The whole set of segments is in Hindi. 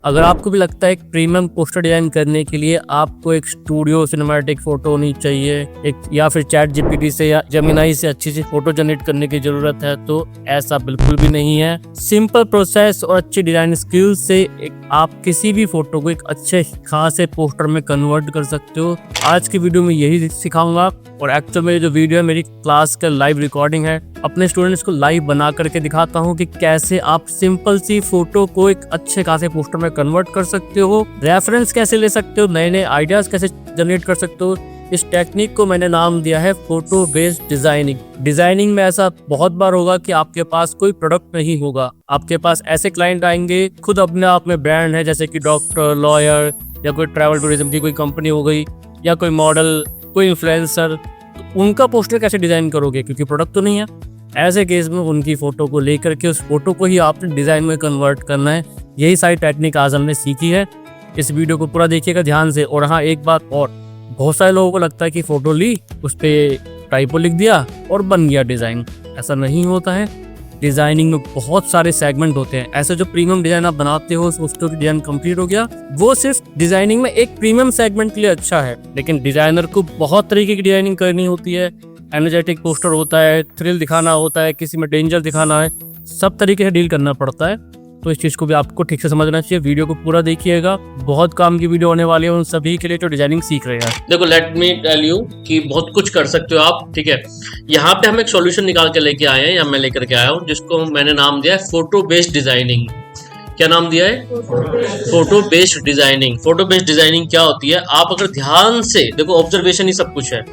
अगर आपको भी लगता है एक प्रीमियम पोस्टर डिजाइन करने के लिए आपको एक स्टूडियो सिनेमैटिक फोटो होनी चाहिए, एक या फिर चैट जीपीटी से या जेमिनाई से अच्छी सी फोटो जनरेट करने की जरूरत है, तो ऐसा बिल्कुल भी नहीं है। सिंपल प्रोसेस और अच्छी डिजाइन स्किल्स से आप किसी भी फोटो को एक अच्छे खासे पोस्टर में कन्वर्ट कर सकते हो। आज की वीडियो में यही सिखाऊंगा और एक्चुअल में जो वीडियो है मेरी क्लास का लाइव रिकॉर्डिंग है। अपने स्टूडेंट्स को लाइव बना करके दिखाता हूँ कि कैसे आप सिंपल सी फोटो को एक अच्छे खासे पोस्टर में कन्वर्ट कर सकते हो, रेफरेंस कैसे ले सकते हो, नए नए आइडियाज कैसे जनरेट कर सकते हो। इस टेक्निक को मैंने नाम दिया है फोटो बेस्ड डिजाइनिंग। डिजाइनिंग में ऐसा बहुत बार होगा कि आपके पास कोई प्रोडक्ट नहीं होगा, आपके पास ऐसे क्लाइंट आएंगे खुद अपने आप में ब्रांड है, जैसे कि डॉक्टर, लॉयर या कोई ट्रैवल टूरिज्म की कोई कंपनी हो गई या कोई मॉडल, कोई इन्फ्लुएंसर। तो उनका पोस्टर कैसे डिजाइन करोगे क्योंकि प्रोडक्ट तो नहीं है। ऐसे केस में उनकी फोटो को लेकर के उस फोटो को ही आपने डिजाइन में कन्वर्ट करना है। यही सारी टेक्निक आज हमने सीखी है। इस वीडियो को पूरा देखिएगा ध्यान से। और हाँ, एक बात और, बहुत सारे लोगों को लगता है कि फोटो ली, उस पर टाइपो लिख दिया और बन गया डिजाइन। ऐसा नहीं होता है। डिजाइनिंग में बहुत सारे सेगमेंट होते हैं। ऐसे जो प्रीमियम डिजाइन आप बनाते हो, उसको डिजाइन कंप्लीट हो गया, वो सिर्फ डिजाइनिंग में एक प्रीमियम सेगमेंट के लिए अच्छा है। लेकिन डिजाइनर को बहुत तरीके की डिजाइनिंग करनी होती है। एनर्जेटिक पोस्टर होता है, थ्रिल दिखाना होता है, किसी में डेंजर दिखाना है, सब तरीके से डील करना पड़ता है। तो इस चीज़ को भी आपको ठीक से समझना चाहिए। वीडियो को पूरा देखिएगा, बहुत काम की वीडियो होने वाली है उन सभी के लिए जो डिजाइनिंग सीख रहे हैं। देखो, लेट मी टेल यू कि बहुत कुछ कर सकते हो आप, ठीक है। यहाँ पे हम एक सॉल्यूशन निकाल के लेके आए हैं, या मैं लेकर के आया हूँ, जिसको मैंने नाम दिया है फोटो बेस्ड डिजाइनिंग। क्या नाम दिया है? Photo based designing. Photo based designing क्या होती है? आप अगर ध्यान से देखो, ऑब्जर्वेशन ही सब कुछ है।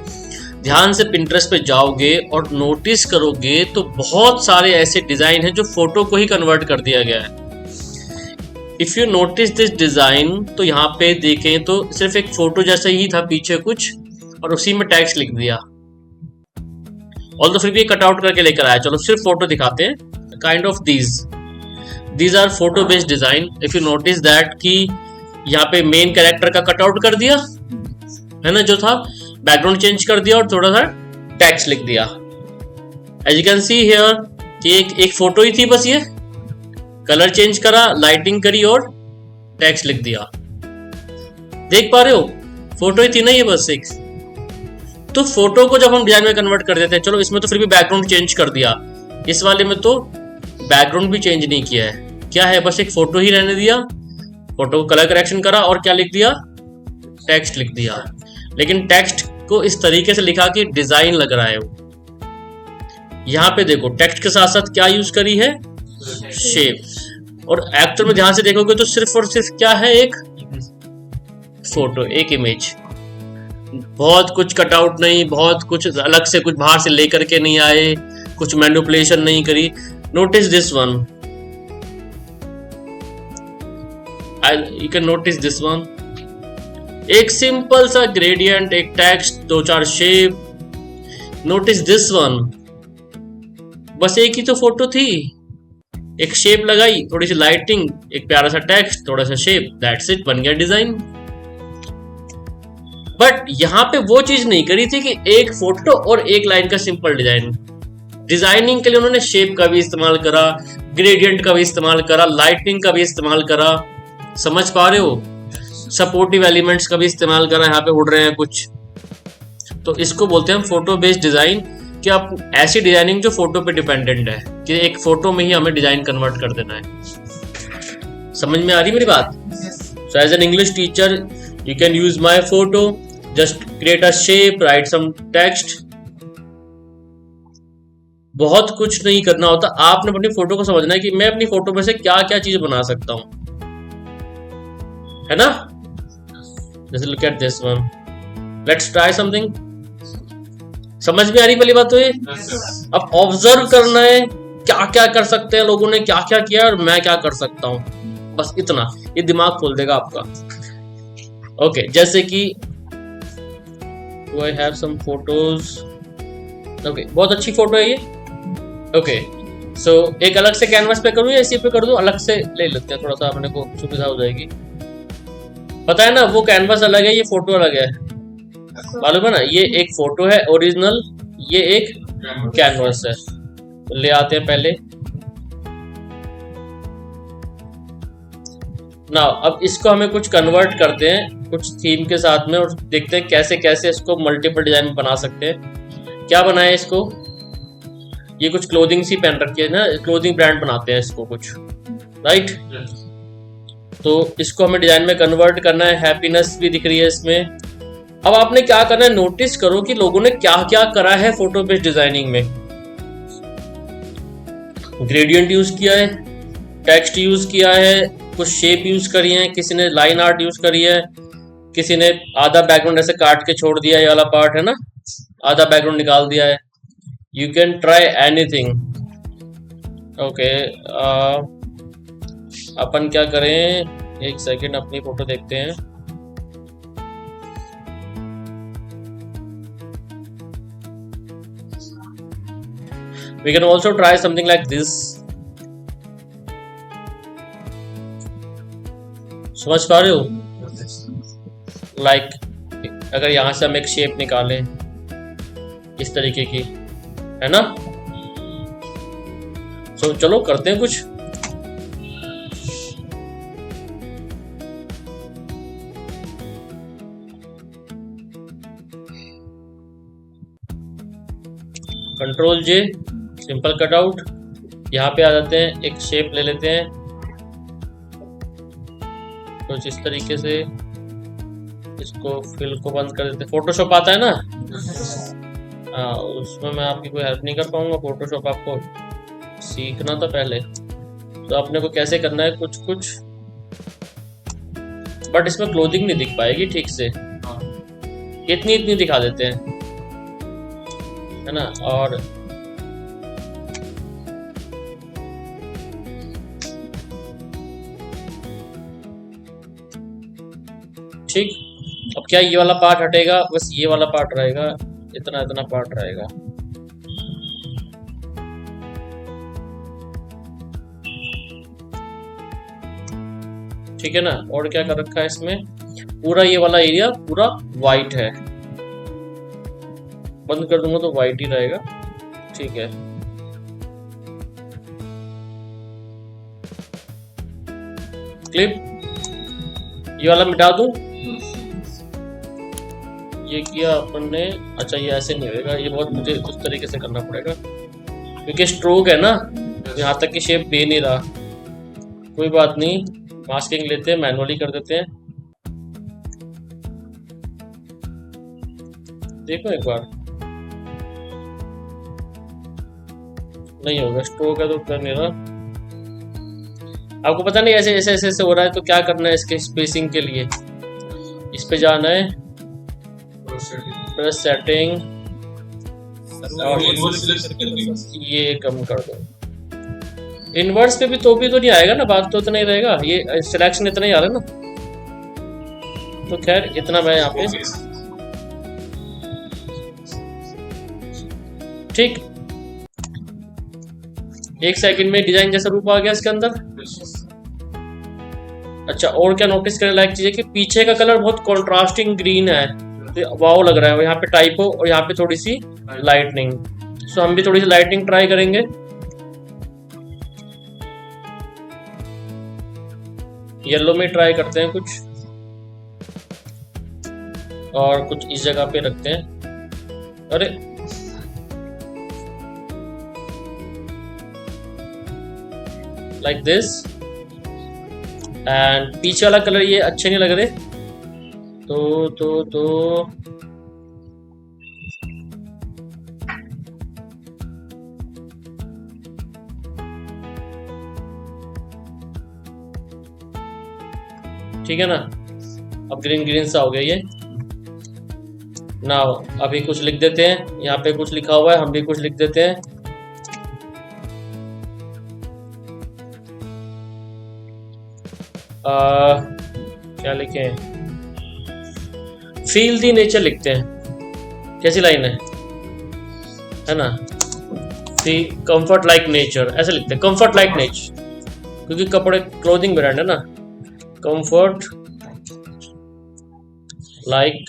ध्यान से पिंटरेस्ट पे जाओगे और नोटिस करोगे तो बहुत सारे ऐसे डिजाइन हैं जो फोटो को ही कन्वर्ट कर दिया गया है। If you notice this design, तो यहाँ पे देखें तो सिर्फ एक फोटो जैसा ही था पीछे कुछ, और उसी में टैक्स लिख दिया। ऑल तो फिर भी कट आउट करके लेकर आया। चलो सिर्फ फोटो दिखाते हैं। Kind of these are photo based design. If you notice that कि यहाँ पे मेन कैरेक्टर का कट आउट कर दिया है ना, जो था, बैकग्राउंड चेंज कर दिया और थोड़ा सा टेक्स्ट लिख दिया। As you can see here कि एक फोटो ही थी बस, ये कलर चेंज करा, लाइटिंग करी और टेक्स्ट लिख दिया। देख पा रहे हो, फोटो ही थी ना ये बस एक। तो फोटो को जब हम डिजाइन में कन्वर्ट कर देते हैं, चलो इसमें तो फिर भी बैकग्राउंड चेंज कर दिया, इस वाले में तो बैकग्राउंड भी चेंज नहीं किया है। क्या है, बस एक फोटो ही रहने दिया, फोटो को कलर करेक्शन करा और क्या लिख दिया, टेक्स्ट लिख दिया। लेकिन टेक्स्ट को इस तरीके से लिखा कि डिजाइन लग रहा है वो। यहाँ पे देखो, टेक्स्ट के साथ साथ क्या यूज करी है, शेप। और एक्चुअल में ध्यान से देखोगे तो सिर्फ और सिर्फ क्या है, एक फोटो, एक इमेज। बहुत कुछ कटआउट नहीं, बहुत कुछ अलग से कुछ बाहर से लेकर के नहीं आए, कुछ मैनिपुलेशन नहीं करी। Notice this one, you can notice this one. एक सिंपल सा ग्रेडियंट, एक text, 2-4 shape. Notice this one, बस एक ही तो फोटो थी, एक शेप लगाई, थोड़ी सी लाइटिंग, एक प्यारा सा टेक्स्ट, थोड़ा सा शेप, दैट्स इट, बन गया डिजाइन। बट यहां पे वो चीज नहीं करी थी कि एक फोटो और एक लाइन का सिंपल डिजाइन। डिजाइनिंग के लिए उन्होंने शेप का भी इस्तेमाल करा, ग्रेडियंट का भी इस्तेमाल करा, लाइटिंग का भी इस्तेमाल करा। समझ पा रहे हो? सपोर्टिव एलिमेंट्स का भी इस्तेमाल करा, यहाँ पे उड़ रहे हैं कुछ। तो इसको बोलते हैं फोटो बेस्ड डिजाइन, कि आप ऐसी डिजाइनिंग जो फोटो पे डिपेंडेंट है, कि एक फोटो में ही हमें डिजाइन कन्वर्ट कर देना है। समझ में आ रही मेरी बात? So as an English teacher you can use my photo, just create a shape, write some text. बहुत कुछ नहीं करना होता, आपने अपनी फोटो को समझना है कि मैं अपनी फोटो में से क्या क्या चीज बना सकता हूं, है ना। जैसे look at this one, let's try something. समझ में आ रही पहली बात तो ये। अब ऑब्जर्व करना है क्या क्या कर सकते हैं लोगों ने, क्या क्या किया और मैं क्या कर सकता हूं, बस इतना। ये दिमाग खोल देगा आपका। ओके, जैसे कि I have some photos. Okay, बहुत अच्छी फोटो है ये। ओके, सो एक अलग से कैनवास पे करूं या इसी पे कर दूं? अलग से ले लेते हैं, थोड़ा सा अपने को सुविधा हो जाएगी। पता है ना, वो कैनवास अलग है, ये फोटो अलग है, मालूम है ना। ये एक फोटो है ओरिजिनल, ये एक कैनवास है। तो ले आते हैं पहले ना अब इसको हमें कुछ कन्वर्ट करते हैं कुछ थीम के साथ में और देखते हैं कैसे कैसे इसको मल्टीपल डिजाइन में बना सकते हैं। क्या बनाए इसको, ये कुछ क्लोथिंग सी पहन रखी है ना, क्लोथिंग ब्रांड बनाते हैं इसको कुछ, राइट। तो इसको हमें डिजाइन में कन्वर्ट करना है। हैप्पीनेस भी दिख रही है इसमें। अब आपने क्या करना है, नोटिस करो कि लोगों ने क्या क्या करा है फोटो बेस्ड डिजाइनिंग में। ग्रेडियंट यूज किया है, टेक्स्ट यूज किया है, कुछ शेप यूज करी है, किसी ने लाइन आर्ट यूज करी है, किसी ने आधा बैकग्राउंड ऐसे काट के छोड़ दिया, ये वाला पार्ट है ना, आधा बैकग्राउंड निकाल दिया है। You can try anything. Okay, अपन क्या करें, एक सेकेंड अपनी फोटो देखते हैं। We can also try something like this. समझ पा रहे हो? लाइक अगर यहां से हम एक शेप निकालें इस तरीके की, है ना। तो चलो करते हैं कुछ। कंट्रोल जे, सिंपल कटआउट। यहाँ पे आ जाते हैं, एक शेप ले लेते हैं कुछ इस तरीके से, इसको फिल को बंद कर देते हैं। फोटोशॉप आता है ना, हाँ, उसमें मैं आपकी कोई हेल्प नहीं कर पाऊंगा, फोटोशॉप आपको सीखना था पहले। तो अपने को कैसे करना है कुछ कुछ, बट इसमें क्लोथिंग नहीं दिख पाएगी ठीक से, इतनी इतनी दिखा देते हैं, है ना। और ठीक, अब क्या ये वाला पार्ट हटेगा, बस ये वाला पार्ट रहेगा, इतना इतना पार्ट रहेगा। ठीक है ना। और क्या कर रखा है इसमें, पूरा ये वाला एरिया पूरा वाइट है, बंद कर दूंगा तो वाइट ही रहेगा। ठीक है, क्लिप, ये वाला मिटा दूं, ये किया अपन ने। अच्छा, ये ऐसे नहीं होगा, ये बहुत मुझे उस तरीके से करना पड़ेगा क्योंकि स्ट्रोक है ना, यहाँ तक की शेप दे नहीं रहा। कोई बात नहीं, मास्किंग लेते हैं, मैनुअली कर देते हैं। देखो एक बार, नहीं होगा, स्ट्रोक है तो कर नहीं रहा। आपको पता नहीं ऐसे ऐसे ऐसे ऐसे हो रहा है, तो क्या करना है इसके स्पेसिंग के लिए, इस पे जाना है, प्रेस सेटिंग, और ये कम कर दो। इनवर्स पे भी तो नहीं आएगा ना, बात तो इतना ही रहेगा, ये सिलेक्शन इतना ही आ रहा है ना। तो खैर इतना मैं यहाँ पे, ठीक, एक सेकंड में डिजाइन जैसा रूप आ गया इसके अंदर। अच्छा, और क्या नोटिस करने लायक चीज है कि पीछे का कलर बहुत कॉन्ट्रास्टिंग ग्रीन है, तो वाव लग रहा है। यहाँ पे टाइपो और यहाँ पे थोड़ी सी लाइटनिंग, सो हम भी थोड़ी सी लाइटनिंग ट्राई करेंगे। येलो में ट्राई करते हैं कुछ, और कुछ इस जगह पे रखते हैं। अरे लाइक दिस, एंड पीछे वाला कलर ये अच्छे नहीं लग रहे, तो ठीक है ना। अब ग्रीन ग्रीन सा हो गया ये ना। अभी कुछ लिख देते हैं, यहाँ पे कुछ लिखा हुआ है, हम भी कुछ लिख देते हैं। क्या लिखें, फील दी नेचर लिखते हैं। कैसी लाइन है ना, कंफर्ट लाइक नेचर, ऐसे लिखते हैं, कंफर्ट लाइक नेचर, क्योंकि कपड़े क्लोथिंग ब्रांड है ना। कंफर्ट लाइक,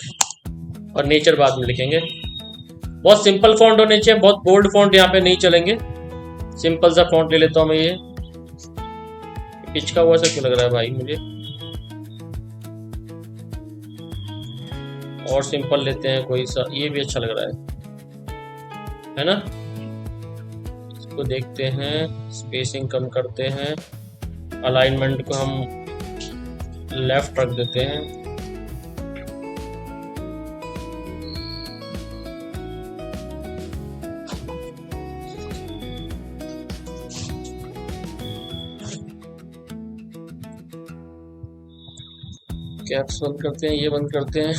और नेचर बाद में लिखेंगे। बहुत सिंपल फॉन्ट होने चाहिए, बहुत बोल्ड फॉन्ट यहाँ पे नहीं चलेंगे। सिंपल सा फॉन्ट ले लेता हूँ मैं। ये पिच का हुआ सा क्यों लग रहा है भाई मुझे। और सिंपल लेते हैं कोई सा, ये भी अच्छा लग रहा है ना। इसको देखते हैं, स्पेसिंग कम करते हैं, अलाइनमेंट को हम लेफ्ट रख देते हैं। कैप्स बंद करते हैं, ये बंद करते हैं।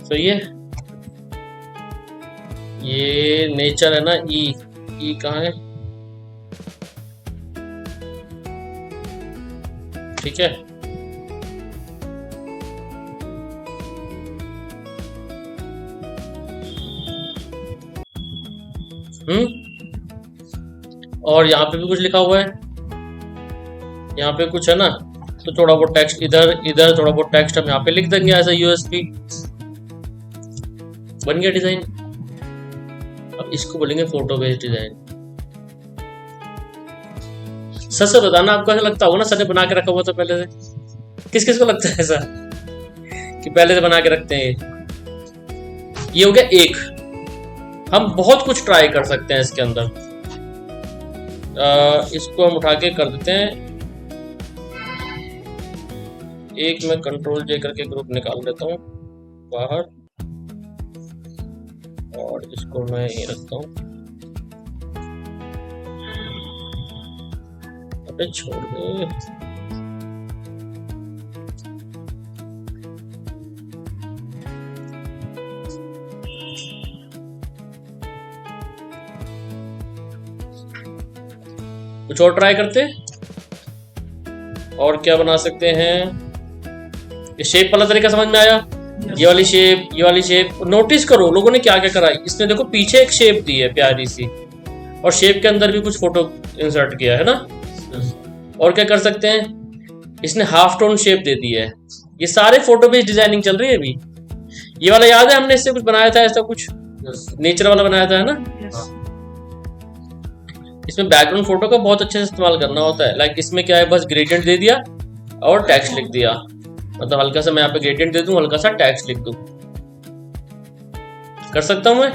सही है। ये नेचर है ना, ई कहाँ है, ठीक है। और यहाँ पे भी कुछ लिखा हुआ है, यहाँ पे कुछ है ना, तो थोड़ा बहुत टेक्स्ट इधर इधर, थोड़ा बहुत टेक्स्ट हम यहाँ पे लिख देंगे एज यूएसपी। बन गया डिजाइन। अब इसको बोलेंगे फोटो बेस्ड डिजाइन। सच से बताना, आपको ऐसा लगता होगा ना सर ने बना के रखा हुआ था पहले से? किस किस को लगता है ऐसा कि पहले से बना के रखते हैं? ये हो गया एक। हम बहुत कुछ ट्राई कर सकते हैं इसके अंदर। इसको हम उठा के कर देते हैं एक, मैं कंट्रोल जे करके ग्रुप निकाल देता हूँ बाहर, और इसको मैं ये रखता हूँ। अबे छोड़ दे। कुछ और ट्राई करते हैं, और क्या बना सकते हैं? ये शेप वाला तरीका समझ में आया? ये वाली शेप, ये वाली शेप। नोटिस करो लोगों ने क्या क्या करा। इसने देखो पीछे एक शेप दी है प्यारी सी, और शेप के अंदर भी कुछ फोटो इंसर्ट किया है ना। और क्या कर सकते हैं? इसने हाफ टोन शेप दे दी है। ये सारे फोटो बेस्ड डिजाइनिंग चल रही है अभी। ये वाला याद है, हमने इससे कुछ बनाया था, ऐसा कुछ नेचर वाला बनाया था, है ना। इसमें बैकग्राउंड फोटो का बहुत अच्छे से इस्तेमाल करना होता है। लाइक इसमें क्या है, बस ग्रेडियंट दे दिया और टेक्स्ट लिख दिया। मतलब हल्का सा मैं यहाँ पे ग्रेडियंट दे दूं, हल्का सा टेक्स्ट लिख दूं। कर सकता हूं मैं?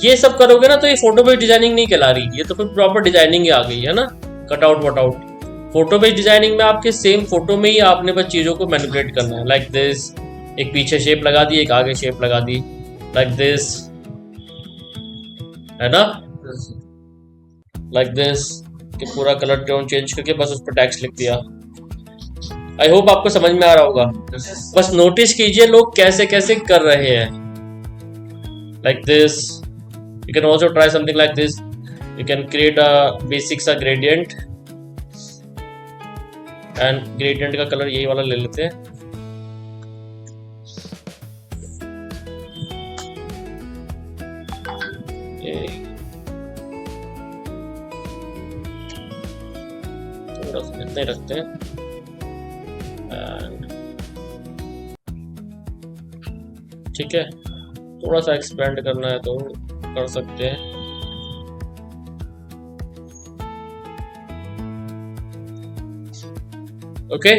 ये सब करोगे ना तो ये फोटो बेस्ड डिजाइनिंग नहीं कहला रही, ये तो फिर प्रॉपर डिजाइनिंग ही आ गई है ना। कटआउट वटआउट। फोटो बेस्ड डिजाइनिंग में आपके सेम फोटो में ही आपने बस चीजों को मैनिपुलेट करना है। लाइक दिस, एक पीछे शेप लगा दी, एक आगे शेप लगा दी, लाइक दिस, है ना। लाइक दिस कि पूरा कलर टोन चेंज करके बस उस पर टेक्स्ट लिख दिया। आई होप आपको समझ में आ रहा होगा। बस नोटिस कीजिए लोग कैसे कैसे कर रहे हैं। Like this, you can also try something like this. You can create a basic सा gradient, and gradient का कलर यही वाला ले लेते हैं। थोड़ा सा इतना ही रखते हैं, ठीक है। थोड़ा सा एक्सपेंड करना है तो कर सकते हैं। Okay,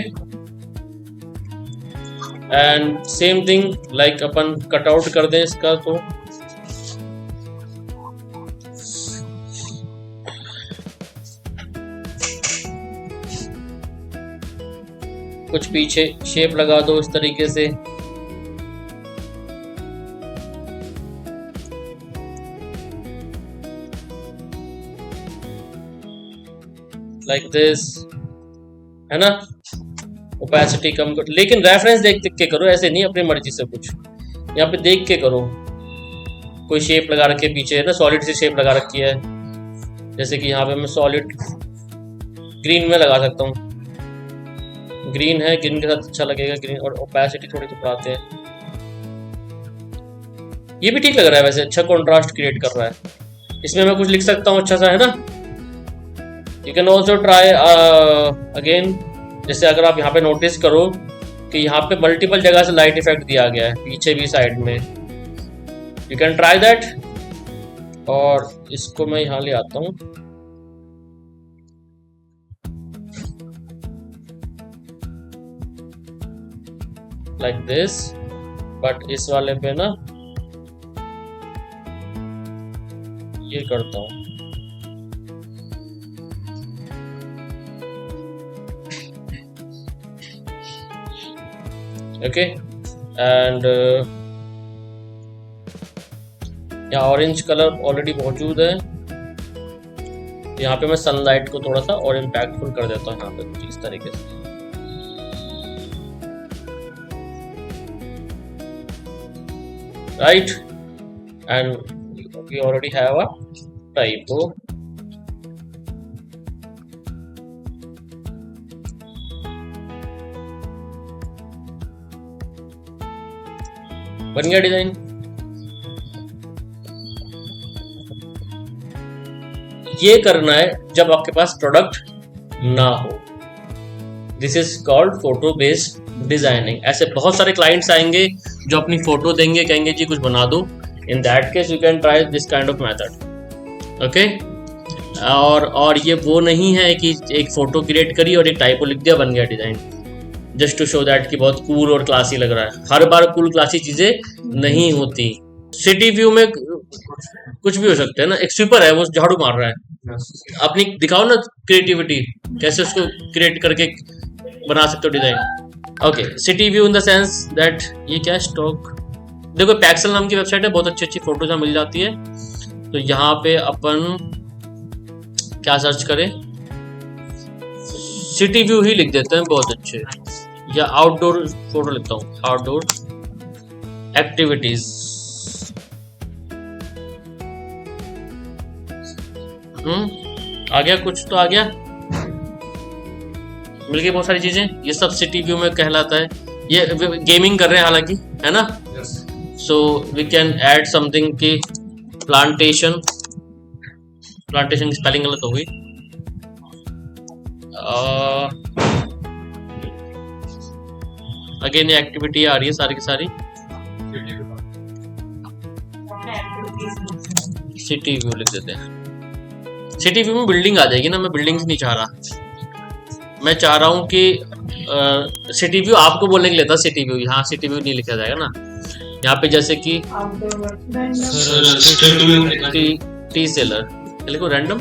and same thing like upon cutout कर दें इसका, तो कुछ पीछे शेप लगा दो इस तरीके से। लाइक दिस, है ना। ओपेसिटी कम कर, लेकिन रेफरेंस देख देख के करो, ऐसे नहीं अपनी मर्जी से कुछ। यहाँ पे देख के करो। कोई शेप लगा रखी है पीछे, है ना, सॉलिड सी शेप लगा रखी है। जैसे कि यहाँ पे मैं सॉलिड ग्रीन में लगा सकता हूँ। ग्रीन है, ग्रीन के साथ अच्छा लगेगा ग्रीन, और ओपेसिटी थोड़ी सी बढ़ाते हैं। ये भी ठीक लग रहा है वैसे, अच्छा कॉन्ट्रास्ट क्रिएट कर रहा है। इसमें मैं कुछ लिख सकता हूँ अच्छा सा, है ना। You can also try again, जैसे अगर आप यहाँ पे नोटिस करो कि यहाँ पे मल्टीपल जगह से लाइट इफेक्ट दिया गया है, पीछे भी साइड में। You can try that. और इसको मैं यहाँ ले आता हूँ। लाइक दिस, बट इस वाले पे ना ये करता हूँ। ओके, एंड यहाँ ऑरेंज कलर ऑलरेडी मौजूद है। यहाँ पे मैं सनलाइट को थोड़ा सा और इम्पैक्टफुल कर देता हूँ यहाँ पे कुछ इस तरीके से। Right, and we already have a typo. बन गया डिजाइन। ये करना है जब आपके पास प्रोडक्ट ना हो। This is called photo based designing. ऐसे बहुत सारे क्लाइंट्स आएंगे जो अपनी फोटो देंगे, कहेंगे जी कुछ बना दो। In that case you can try this kind of method. Okay, और ये वो नहीं है कि एक फोटो क्रिएट करी और एक टाइपो लिख दिया, बन गया design, just to show that कि बहुत कूल और क्लासी लग रहा है। हर बार कूल क्लासी चीजें नहीं होती। सिटी व्यू में कुछ भी हो सकता है ना। एक स्वीपर है, वो झाड़ू मार रहा है, अपनी दिखाओ ना क्रिएटिविटी, कैसे उसको क्रिएट करके बना सकते हो design. Okay, city view in the sense that ये क्या स्टॉक, देखो पैक्सल नाम की वेबसाइट है, बहुत अच्छी अच्छी फोटोज मिल जाती है। तो यहाँ पे अपन क्या सर्च करें, सिटी व्यू ही लिख देते हैं, बहुत अच्छे। या आउटडोर फोटो लिखता हूँ, आउटडोर एक्टिविटीज। आ गया, कुछ तो आ गया, मिल गई बहुत सारी चीजें। ये सब सिटी व्यू में कहलाता है। ये गेमिंग कर रहे हैं हालांकि, है ना। So we can add something की प्लांटेशन। प्लांटेशन की स्पेलिंग गलत हो गई। अगेन ये एक्टिविटी आ रही है सारी की सारी। सिटी व्यू लिख देते हैं। सिटी व्यू में बिल्डिंग आ जाएगी ना, मैं बिल्डिंग्स नहीं चाह रहा। मैं चाह रहा हूँ कि सिटी व्यू आपको बोलने के लिए था सिटी व्यू, यहाँ सिटी व्यू नहीं लिखा जाएगा ना। यहाँ पे जैसे कि टी सेलर लिखो, रैंडम।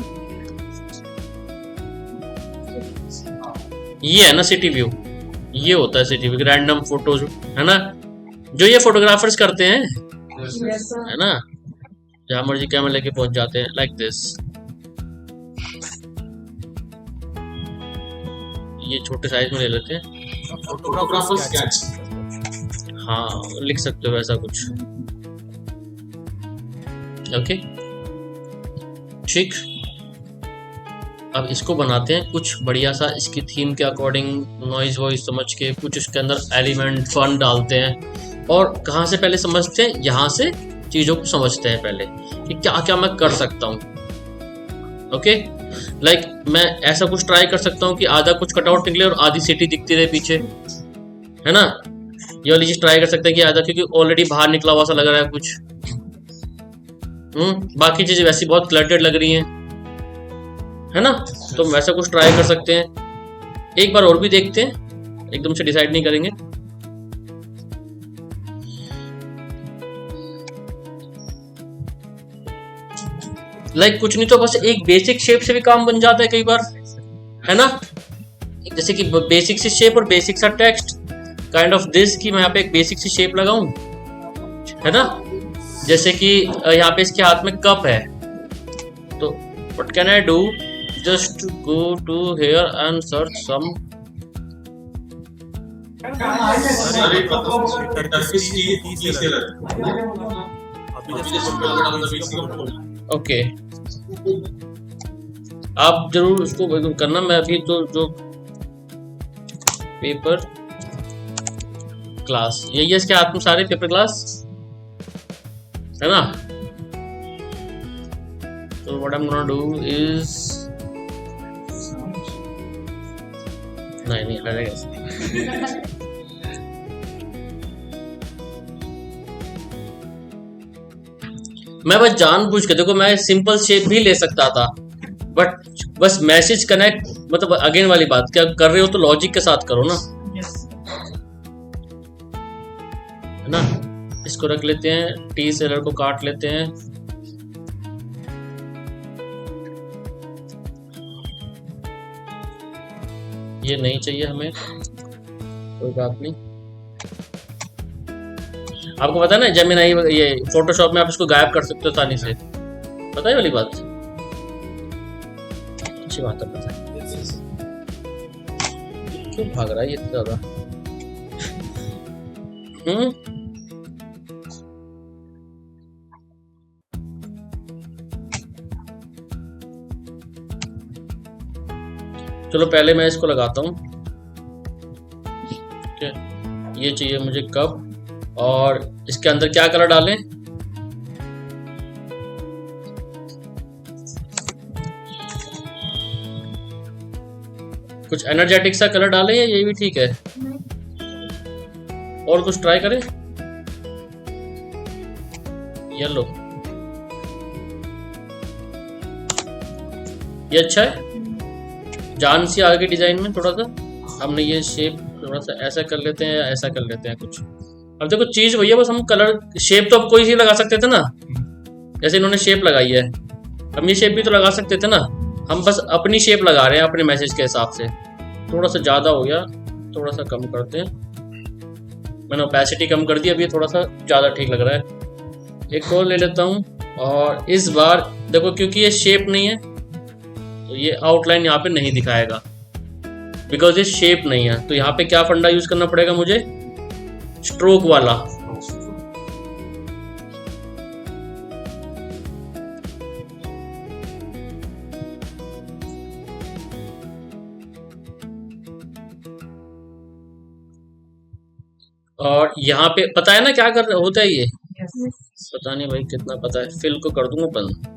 ये है ना सिटी व्यू, ये होता है सिटी व्यू, रैंडम फोटोज, है ना, जो ये फोटोग्राफर्स करते हैं, है ना, जहां मर्जी कैमरा लेके पहुंच जाते हैं। Like this. ये छोटे साइज में ले लेते हैं, फोटोग्राफर स्केच। हाँ लिख सकते हो वैसा कुछ। ओके ठीक, अब इसको बनाते हैं कुछ बढ़िया सा, इसकी थीम के अकॉर्डिंग नॉइज वॉइस समझ के कुछ उसके अंदर एलिमेंट फन डालते हैं। और कहाँ से पहले समझते हैं, यहाँ से चीज़ों को समझते हैं पहले कि क्या क्या मैं कर सकता हूँ। ओके, लाइक मैं ऐसा कुछ ट्राई कर सकता हूँ कि आधा कुछ कटआउट निकले और आधी सिटी दिखती रहे पीछे, है ना। ये वाली चीज ट्राई कर सकते हैं कि आधा, क्योंकि ऑलरेडी बाहर निकला हुआ सा लग रहा है कुछ। बाकी चीजें वैसी बहुत क्लटर्ड लग रही हैं, है ना। तो वैसा कुछ ट्राई कर सकते हैं। एक बार और भी देखते हैं, एकदम से डिसाइड नहीं करेंगे। लाइक कुछ नहीं तो बस एक बेसिक शेप से भी काम बन जाता है कई बार, है ना। जैसे कि बेसिक सी शेप और बेसिक सा टेक्स्ट, काइंड ऑफ दिस, कि मैं यहाँ पे एक बेसिक सी शेप लगाऊं, है ना। जैसे कि यहाँ पे इसके हाथ में कप है, तो what can I do, just go to here and search some. Okay, आप जरूर उसको करना। मैं अभी तो जो पेपर क्लास, यही है इसके हाथ में सारे पेपर क्लास, है ना। तो what I am gonna do is, नहीं मैं बस जानबूझ के, देखो मैं सिंपल शेप भी ले सकता था, बट बस मैसेज कनेक्ट, मतलब अगेन वाली बात, क्या कर रहे हो तो लॉजिक के साथ करो ना, है ना। इसको रख लेते हैं, टी सेलर को काट लेते हैं, ये नहीं चाहिए हमें, कोई बात नहीं। आपको पता है ना जेमिनाई, ये फोटोशॉप में आप इसको गायब कर सकते हो आसानी से, पता है वाली बात, अच्छी बात है, पता है। क्यों भाग रहा है ये इतना ज्यादा? चलो पहले मैं इसको लगाता हूँ, ठीक है। ये चाहिए मुझे कप, और इसके अंदर क्या कलर डालें? कुछ एनर्जेटिक सा कलर डालें या ये भी ठीक है? और कुछ ट्राई करें? येलो, ये अच्छा है, जान सी आगे डिजाइन में थोड़ा सा हमने ये शेप थोड़ा सा ऐसा कर लेते हैं या ऐसा कर लेते हैं कुछ। अब देखो चीज वही है, बस हम कलर शेप तो अब कोई सी लगा सकते थे ना, जैसे इन्होंने शेप लगाई है, हम ये शेप भी तो लगा सकते थे ना। हम बस अपनी शेप लगा रहे हैं अपने मैसेज के हिसाब से। थोड़ा सा ज़्यादा हो गया, थोड़ा सा कम करते हैं। मैंने ओपेसिटी कम कर दी, अभी थोड़ा सा ज़्यादा ठीक लग रहा है। एक और ले लेता हूँ, और इस बार देखो क्योंकि ये शेप नहीं है तो ये आउटलाइन यहाँ पे नहीं दिखाएगा, बिकॉज ये शेप नहीं है। तो यहाँ पे क्या फंडा यूज करना पड़ेगा मुझे? स्ट्रोक वाला। और यहाँ पे पता है ना क्या कर होता है ये? पता नहीं भाई कितना पता है, फिल को कर दूंगा बंद।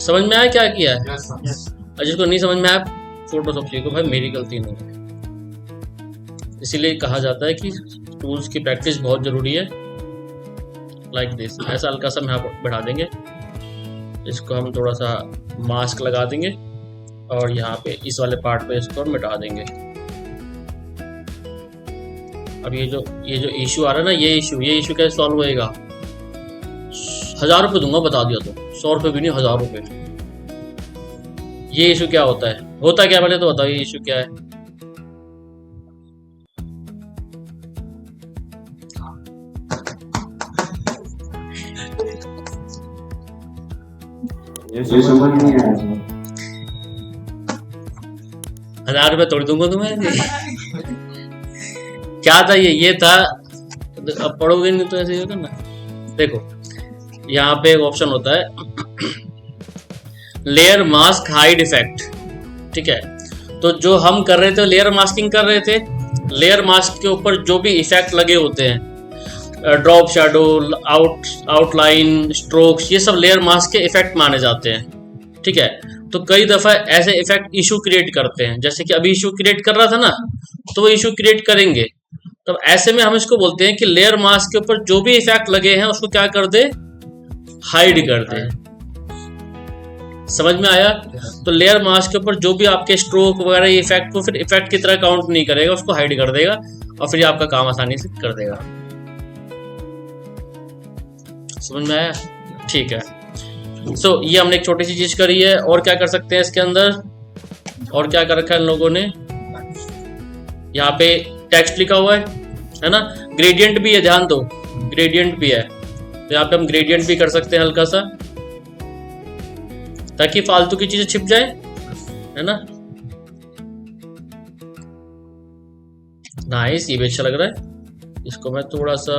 समझ में आया क्या किया है? और जिसको नहीं समझ में आया फोटोशॉप सीखो भाई, मेरी गलती नहीं है। इसीलिए कहा जाता है कि टूल्स की प्रैक्टिस बहुत जरूरी है। लाइक दिस, ऐसा हल्का सा हम यहाँ पर बढ़ा देंगे, इसको हम थोड़ा सा मास्क लगा देंगे, और यहाँ पे इस वाले पार्ट पे इसको हम मिटा देंगे। अब ये जो इशू आ रहा है ना, ये इशू कैसे सॉल्व होएगा? 1000 रुपये दूंगा, बता दिया तो। 100 रुपये भी नहीं, 1000 रुपये। ये इशू क्या होता है? होता क्या पहले तो बताओ, ये इशू क्या है? ये समझ नहीं आया। 1000 रुपये तोड़ दूंगा तुम्हें। क्या था ये था, अब पढ़ोगे नहीं तो ऐसे ही होगा ना। देखो यहाँ पे एक ऑप्शन होता है लेयर मास्क हाइड इफेक्ट, ठीक है। तो जो हम कर रहे थे लेयर मास्किंग कर रहे थे, लेयर मास्क के ऊपर जो भी इफेक्ट लगे होते हैं, ड्रॉप शैडो, आउटलाइन, स्ट्रोक्स, ये सब लेयर मास्क के इफेक्ट माने जाते हैं, ठीक है। तो कई दफा ऐसे इफेक्ट इशू क्रिएट करते हैं, जैसे कि अभी इशू क्रिएट कर रहा था ना, तो वो इशू क्रिएट करेंगे। तो ऐसे में हम इसको बोलते हैं कि लेयर मास्क के ऊपर जो भी इफेक्ट लगे हैं उसको क्या कर दे? हाइड कर दे। समझ में आया? तो लेयर मास्क के ऊपर जो भी आपके स्ट्रोक वगैरह इफेक्ट को फिर इफेक्ट की तरह काउंट नहीं करेगा, उसको हाइड कर देगा, और फिर आपका काम आसानी से कर देगा। समझ में आया? ठीक है। सो ये हमने एक छोटी सी चीज करी है। और क्या कर सकते हैं इसके अंदर? और क्या कर रखा है इन लोगों ने? यहाँ पे टेक्स्ट लिखा हुआ है ना। ग्रेडियंट भी है, ध्यान दो, ग्रेडियंट भी है। तो यहाँ पे हम ग्रेडियंट भी कर सकते हैं हल्का सा, ताकि फालतू की चीजें छिप जाए, है ना। नाइस, ये भी अच्छा लग रहा है। इसको मैं थोड़ा सा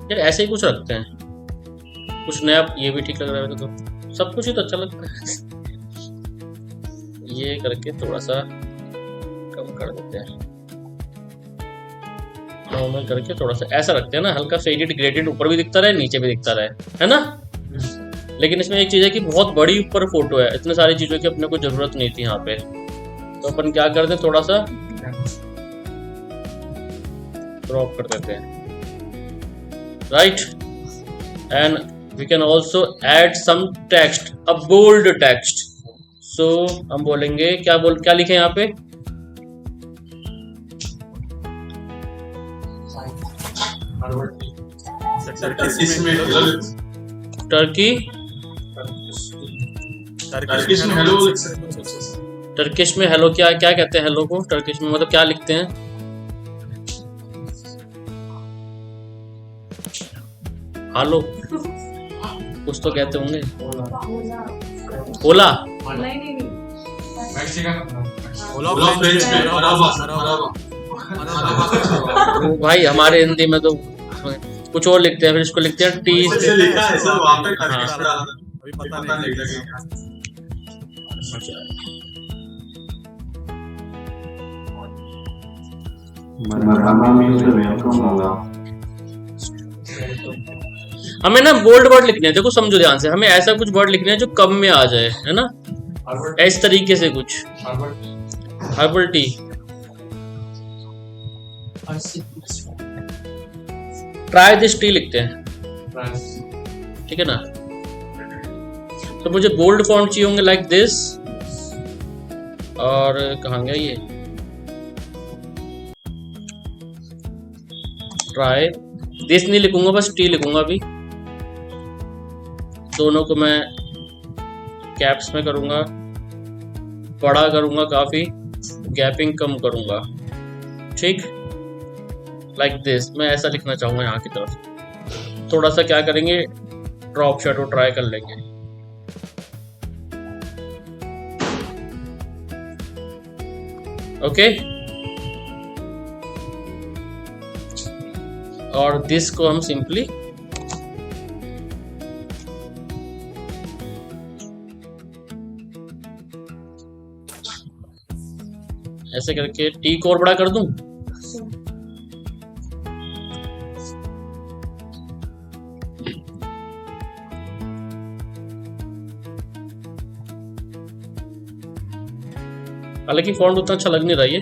यार ऐसे ही कुछ रखते हैं, कुछ नया। ये भी ठीक लग रहा है तो सब कुछ ही तो अच्छा लगता है। ये करके थोड़ा सा कम कर देते हैं, नॉर्मल करके थोड़ा सा ऐसा रखते हैं ना, हल्का फेडेड ग्रेडेड, ऊपर भी दिखता रहे नीचे भी दिखता रहे, है ना। लेकिन इसमें एक चीज है कि बहुत बड़ी ऊपर फोटो है, इतने सारी चीजों की अपने को जरूरत नहीं थी यहाँ पे। तो अपन क्या करते हैं, थोड़ा सा क्रॉप कर देते हैं, right. And we can also add some text, a bold text. So हम बोलेंगे क्या लिखे यहाँ पे, टर्की, टर्किश में हेलो, क्या कहते हैं हेलो को टर्किश में, मतलब क्या लिखते हैं? हेलो कुछ तो कहते होंगे, ओला, भाई हमारे हिंदी में तो कुछ और लिखते हैं, फिर इसको लिखते हैं टी। हमें ना बोल्ड वर्ड लिखने हैं, देखो समझो ध्यान से, हमें ऐसा कुछ वर्ड लिखने हैं जो कम में आ जाए, है ना, इस तरीके से कुछ, herbal tea, try this T लिखते हैं, ठीक है ना। तो मुझे बोल्ड फॉन्ट चाहिए होंगे लाइक दिस, और कहाँ गया ये, ट्राई दिस नहीं लिखूंगा, बस टी लिखूंगा अभी। दोनों को मैं कैप्स में करूंगा, बड़ा करूंगा, काफी गैपिंग कम करूंगा, ठीक, लाइक दिस। मैं ऐसा लिखना चाहूंगा यहाँ की तरफ। थोड़ा सा क्या करेंगे, ड्रॉप शैडो ट्राई कर लेंगे, ओके। और दिस को हम सिंपली ऐसे करके टी को और बड़ा कर दूं, हालांकि फॉन्ट उतना अच्छा लग नहीं रहा, ये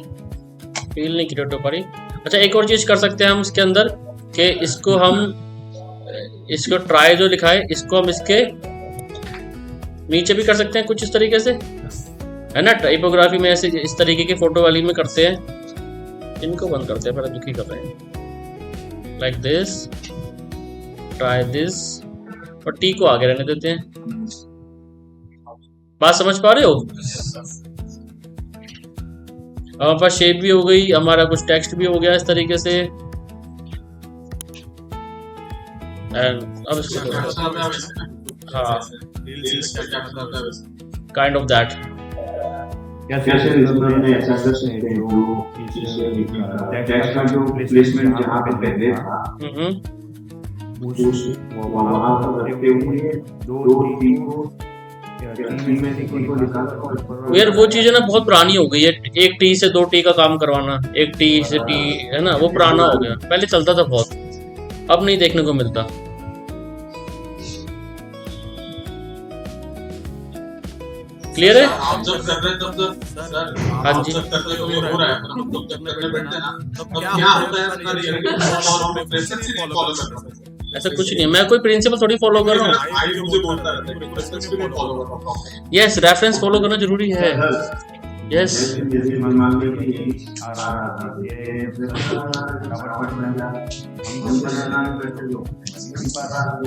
फील नहीं क्रिएट हो पा रही। अच्छा एक और चीज कर सकते हैं हम इसके अंदर, कि इसको ट्राई जो लिखा है, इसको हम इसके नीचे भी कर सकते हैं कुछ इस तरीके से, है ना। टाइपोग्राफी में ऐसे इस तरीके के फोटो वाली में करते हैं, इनको बंद करते हैं, पहले दुखी कर रहे हैं, लाइक दिस, ट्राई दिस, और टी को आगे रहने देते हैं। बात समझ पा रहे हो? हमारे पास शेप भी हो गई, हमारा कुछ टेक्स्ट भी हो गया इस तरीके से। एंड अब इसको हाँ, काइंड ऑफ दैट। कैसे ने ऐसा कर सकते हैं जो टेक्स्ट का जो प्लेसमेंट जहाँ पे पहले था, वहाँ पर रखते हुए दो टी को यार वो चीज है ना, बहुत पुरानी हो गई है। एक टी से दो टी का काम करवाना, एक टी से टी, है ना, वो पुराना हो गया। पहले चलता था बहुत, अब नहीं देखने को मिलता। क्लियर है? आप जब कर रहे हैं तब सर, हाँ जी, जब करते तो ये हो रहा है, हम जब करने बैठते हैं ना, तब क्या होता है, अपना रियलिटी और हम प्रिंसिपल ही फॉलो कर रहे हैं। ऐसा कुछ नहीं है, मैं कोई प्रिंसिपल थोड़ी फॉलो कर रहा हूँ। आई मुझे बोलता रहता है कि प्रिंसिपल भी फॉलो कर रहा हूँ। यस, रेफरेंस फॉलो करना जरूरी है। यस, जैसे मान लीजिए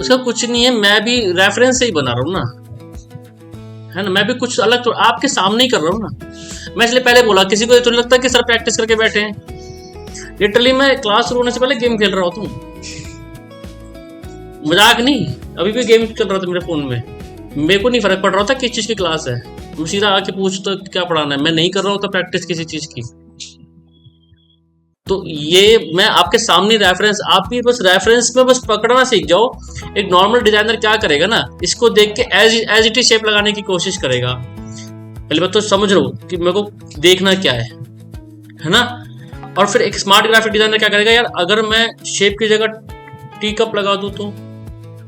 उसका कुछ नहीं है, मैं भी रेफरेंस से ही बना रहा हूँ ना, है ना। मैं भी कुछ अलग तो आपके सामने ही कर रहा हूँ ना। मैं इसलिए पहले बोला, किसी को ये तो नहीं लगता कि सर प्रैक्टिस करके बैठे हैं। लिटरली मैं क्लास शुरू होने से पहले गेम खेल रहा होता हूँ, मजाक नहीं। अभी भी गेम चल रहा था मेरे फोन में, मेरे को नहीं फर्क पड़ रहा था किस चीज की क्लास है। मैं सीधा आके पूछता क्या पढ़ाना है, मैं नहीं कर रहा होता प्रैक्टिस किसी चीज की। तो ये मैं आपके सामने रेफरेंस, आप भी बस रेफरेंस में बस पकड़ना सीख जाओ। एक नॉर्मल डिजाइनर क्या करेगा ना, इसको देख के एज इट इज शेप लगाने की कोशिश करेगा। पहले बात तो समझ लो कि मेरे को देखना क्या है ना। और फिर एक स्मार्ट ग्राफिक डिजाइनर क्या करेगा, यार अगर मैं शेप की जगह टी कप लगा दूं तो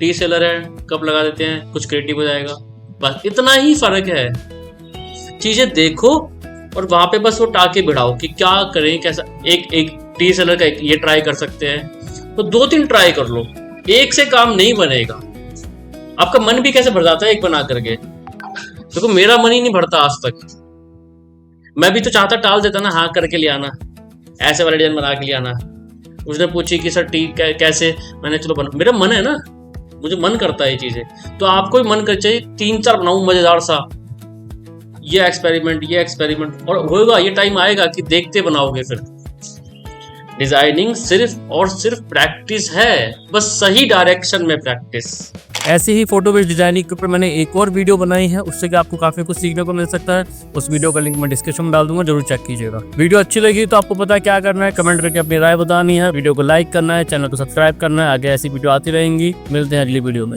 टी सेलर है, कप लगा देते हैं, कुछ क्रिएटिव हो जाएगा। बस इतना ही फर्क है। चीजें देखो और वहां पे बस वो टाके भिड़ाओ कि क्या करें, कैसा। एक टी सेलर का ये ट्राई कर सकते हैं। तो 2-3 ट्राई कर लो, एक से काम नहीं बनेगा। आपका मन भी कैसे भर जाता है एक बना करके, देखो मेरा मन ही नहीं भरता आज तक। मैं भी तो चाहता, टाल देता ना, हाँ करके ले आना, ऐसे वाला डिजाइन बना के ले आना। उसने पूछी कि सर टी कैसे, मैंने चलो बना, मेरा मन है ना, मुझे मन करता है ये चीजें। तो आपको भी मन कर चाहिए 3-4 बनाऊं मजेदार सा, ये एक्सपेरिमेंट, और होगा, ये टाइम आएगा कि देखते बनाओगे। फिर डिजाइनिंग सिर्फ और सिर्फ प्रैक्टिस है, बस सही डायरेक्शन में प्रैक्टिस। ऐसे ही फोटो बेस्ड डिजाइनिंग के ऊपर मैंने एक और वीडियो बनाई है, उससे कि आपको काफी कुछ सीखने को मिल सकता है। उस वीडियो का लिंक मैं डिस्क्रिप्शन में डाल दूंगा, जरूर चेक कीजिएगा। वीडियो अच्छी लगी तो आपको पता है क्या करना है, कमेंट करके अपनी राय बतानी है, वीडियो को लाइक करना है, चैनल को सब्सक्राइब करना है। आगे ऐसी वीडियो आती रहेंगी, मिलते हैं अगली वीडियो में।